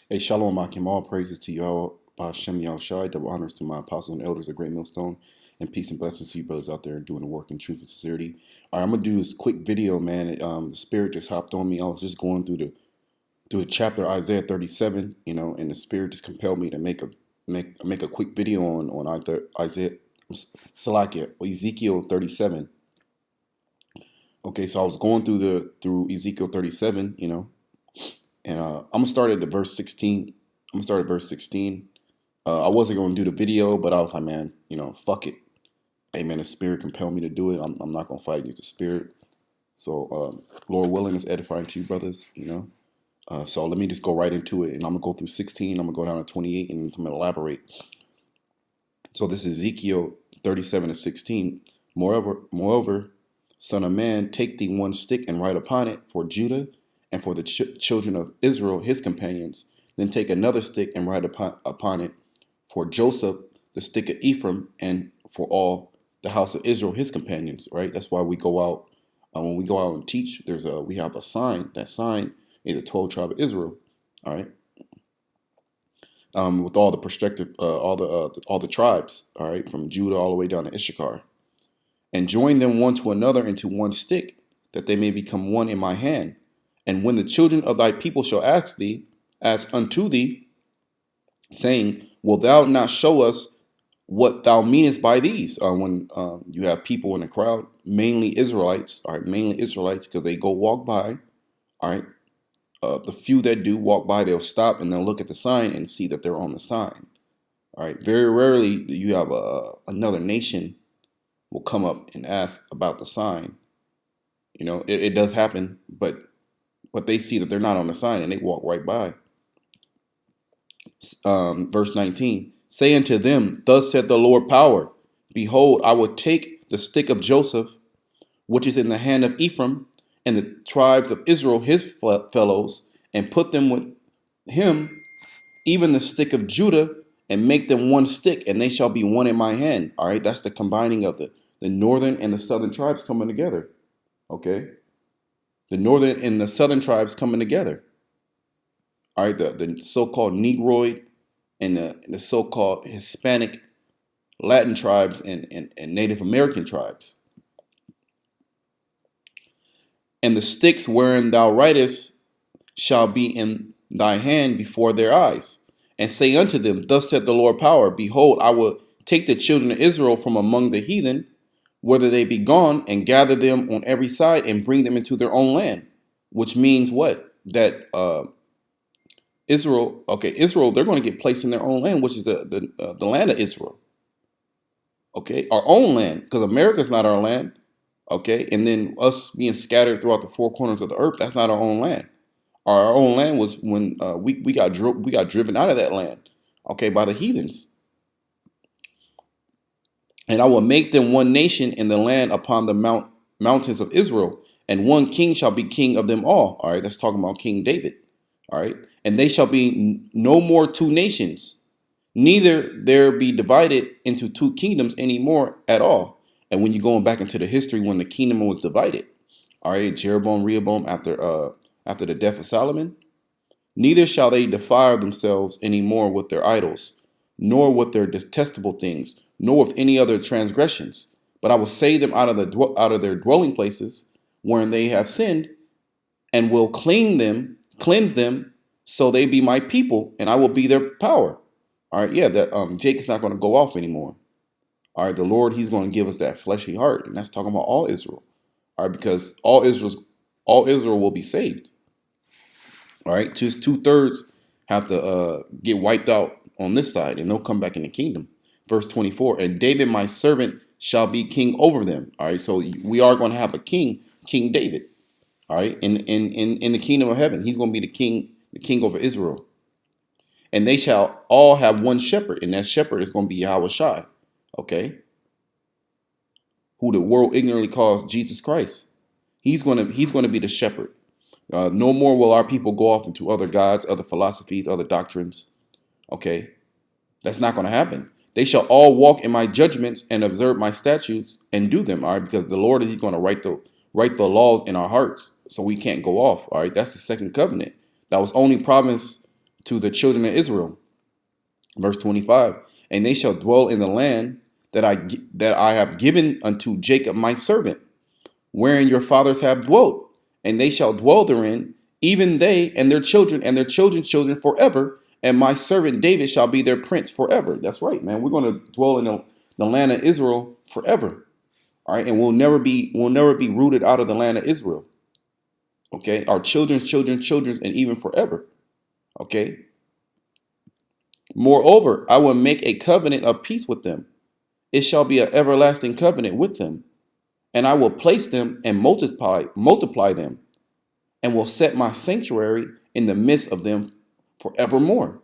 Hey, Shalom Akim, all praises to y'all, Hashem Yahushai, double honors to my apostles and elders, a great millstone, and peace and blessings to you brothers out there doing the work in truth and sincerity. All right, I'm gonna do this quick video, man. The spirit just hopped on me. I was just going through the chapter Isaiah 37, and the spirit just compelled me to make a quick video on Isaiah Salakia, Ezekiel 37. Okay, so I was going through Ezekiel 37, and I'm gonna start at the verse 16. I'm gonna start at verse 16. I wasn't gonna do the video, but I was like, man, fuck it. Hey, man, the spirit compelled me to do it. I'm not gonna fight against the spirit. So, Lord willing, is edifying to you, brothers. So let me just go right into it, and I'm gonna go through 16. I'm gonna go down to 28, and I'm gonna elaborate. So this is Ezekiel 37 and 16. Moreover, son of man, take thee one stick and write upon it for Judah and for the children of Israel, his companions. Then take another stick and write upon it for Joseph, the stick of Ephraim, and for all the house of Israel, his companions. Right. That's why we go out. When we go out and teach, we have a sign. That sign is the 12 tribe of Israel. All right. With all the perspective, all the tribes. All right, from Judah all the way down to Issachar, and join them one to another into one stick, that they may become one in my hand. And when the children of thy people shall ask unto thee, saying, Will thou not show us what thou meanest by these? When you have people in the crowd, mainly Israelites, all right, because they go walk by, all right. The few that do walk by, they'll stop and they'll look at the sign and see that they're on the sign. All right. Very rarely do you have another nation will come up and ask about the sign. It does happen, but they see that they're not on the sign and they walk right by. Verse 19, say unto them, thus said the Lord power, behold, I will take the stick of Joseph, which is in the hand of Ephraim, and the tribes of Israel, his fellows, and put them with him, even the stick of Judah, and make them one stick, and they shall be one in my hand. All right, that's the combining of the northern and the southern tribes coming together. Okay, the northern and the southern tribes coming together. All right, the so-called Negroid and the so-called Hispanic, Latin tribes and Native American tribes. And the sticks wherein thou writest shall be in thy hand before their eyes. And say unto them, thus said the Lord power, behold, I will take the children of Israel from among the heathen, whether they be gone, and gather them on every side and bring them into their own land. Which means what? That Israel, they're going to get placed in their own land, which is the land of Israel. Okay, our own land, because America's not our land. Okay, and then us being scattered throughout the four corners of the earth, that's not our own land. Our own land was when we got driven out of that land, okay, by the heathens. And I will make them one nation in the land upon the mountains of Israel, and one king shall be king of them all. All right, that's talking about King David. All right, and they shall be no more two nations, neither there be divided into two kingdoms anymore at all. And when you're going back into the history when the kingdom was divided, all right, Jeroboam, Rehoboam, after the death of Solomon, neither shall they defile themselves any more with their idols, nor with their detestable things, nor with any other transgressions. But I will save them out of their dwelling places, wherein they have sinned, and will cleanse them, so they be my people, and I will be their power. All right, yeah, that Jacob's not going to go off anymore. All right, the Lord, he's going to give us that fleshy heart. And that's talking about all Israel. All right, because all Israel will be saved. All right, just 2/3 have to get wiped out on this side, and they'll come back in the kingdom. Verse 24, and David, my servant, shall be king over them. All right, so we are going to have a king, King David. All right, in the kingdom of heaven, he's going to be the king over Israel. And they shall all have one shepherd, and that shepherd is going to be Yahushai. Okay, who the world ignorantly calls Jesus Christ. He's going to be the shepherd. No more will our people go off into other gods, other philosophies, other doctrines. Okay, that's not going to happen. They shall all walk in my judgments and observe my statutes and do them. All right, because the Lord is going to write the laws in our hearts, so we can't go off. All right, that's the second covenant that was only promised to the children of Israel. Verse 25, and they shall dwell in the land that I have given unto Jacob my servant, wherein your fathers have dwelt, and they shall dwell therein, even they and their children's children forever, and my servant David shall be their prince forever. That's right, man. We're going to dwell in the land of Israel forever. All right, and we'll never be rooted out of the land of Israel. Okay, our children's children's, and even forever. Okay. Moreover, I will make a covenant of peace with them. It shall be an everlasting covenant with them, and I will place them and multiply them, and will set my sanctuary in the midst of them forevermore.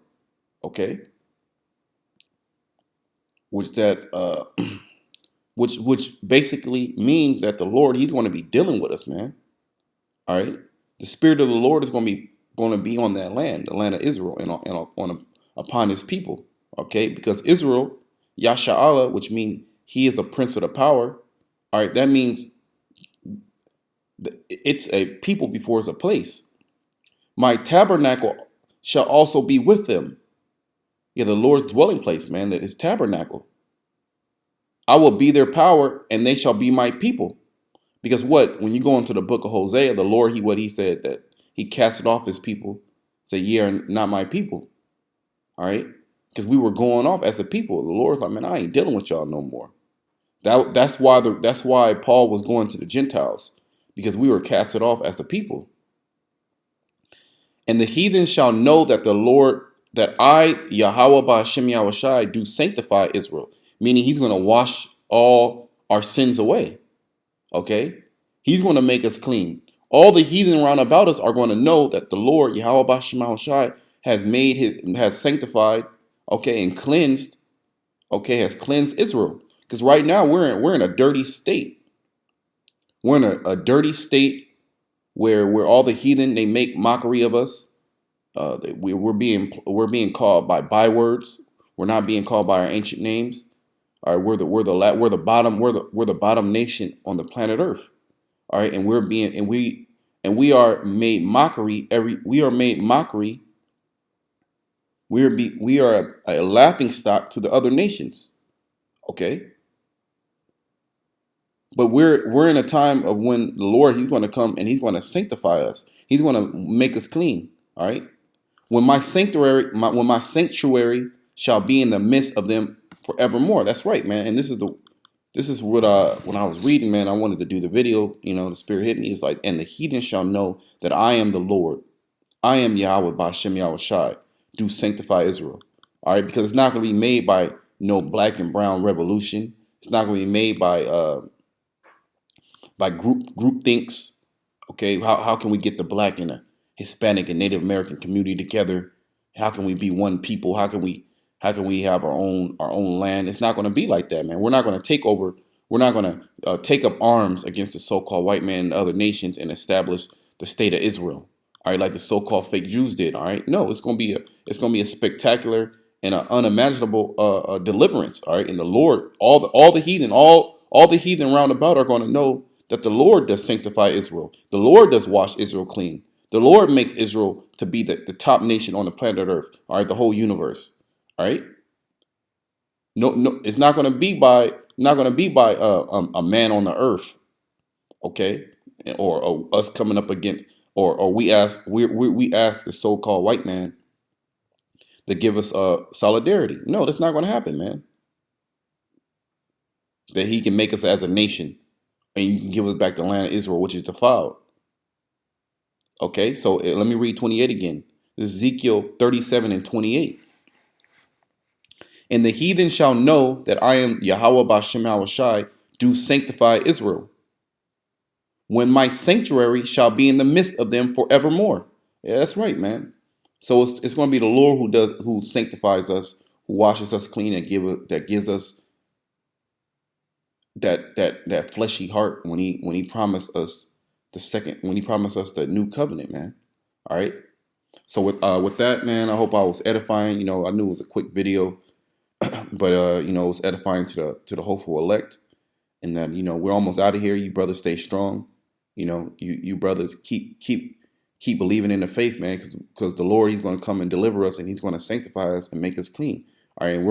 Okay, which which basically means that the Lord, He's going to be dealing with us, man. All right, the Spirit of the Lord is going to be on that land, the land of Israel, and upon His people. Okay, because Israel, Yasha'Allah, which means He is the Prince of the power. All right, that means it's a people before it's a place. My tabernacle shall also be with them. Yeah, the Lord's dwelling place, man, that is tabernacle. I will be their power, and they shall be my people. Because when you go into the book of Hosea, the Lord, he said, that He casted off His people, said, ye are not my people. All right, because we were going off as a people. The Lord's like, man, I ain't dealing with y'all no more. That's why Paul was going to the Gentiles, because we were casted off as a people. And the heathen shall know that the Lord, that I, Yahweh Ba'ashem Yahushai, do sanctify Israel. Meaning He's going to wash all our sins away. Okay? He's going to make us clean. All the heathen round about us are going to know that the Lord, Yahweh Ba'ashem Yahushai, has sanctified, okay, and cleansed, okay, has cleansed Israel. Because right now we're in a dirty state. We're in a dirty state where all the heathen, they make mockery of us. We're being called by bywords. We're not being called by our ancient names. All right, we're the bottom nation on the planet Earth. All right, and we are made mockery. We are a laughing stock to the other nations. Okay. But we're in a time of when the Lord, He's going to come and He's going to sanctify us. He's going to make us clean. All right. When my sanctuary shall be in the midst of them forevermore. That's right, man. And this is what when I was reading, man, I wanted to do the video. The Spirit hit me. It's like, and the heathen shall know that I am the Lord. I am Yahweh Ba'ashem Yahushai. Do sanctify Israel. All right, because it's not going to be made by no black and brown revolution. It's not going to be made by group thinks. Okay, how can we get the black and the Hispanic and Native American community together? How can we be one people? How can we have our own land? It's not going to be like that, man. We're not going to take over. We're not going to take up arms against the so-called white man and other nations and establish the state of Israel. All right, like the so-called fake Jews did. All right, no, it's going to be a spectacular and an unimaginable deliverance. All right, and the Lord, all the heathen round about are going to know that the Lord does sanctify Israel. The Lord does wash Israel clean. The Lord makes Israel to be the top nation on the planet Earth. All right, the whole universe. All right. No, it's not going to be by a man on the earth. Okay, or us coming up against. Or we ask the so-called white man to give us solidarity. No, that's not going to happen, man. That He can make us as a nation, and you can give us back the land of Israel, which is defiled. Okay, so let me read 28 again. This is Ezekiel 37 and 28. And the heathen shall know that I am Yahweh Ba'ashem Yahushai, do sanctify Israel, when my sanctuary shall be in the midst of them forevermore. Yeah, that's right, man. So it's going to be the Lord who sanctifies us, who washes us clean, and that gives us that fleshy heart when he promised us the new covenant, man. All right. So with that, man, I hope I was edifying. I knew it was a quick video, but it was edifying to the hopeful elect, and that we're almost out of here. You brothers stay strong. You brothers keep keep believing in the faith, man, because the Lord, He's going to come and deliver us, and He's going to sanctify us and make us clean. All right, and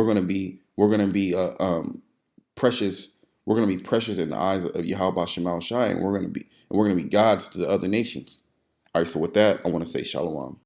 precious. We're going to be precious in the eyes of Yahweh Shemal Shai, and we're going to be gods to the other nations. All right, so with that, I want to say shalom.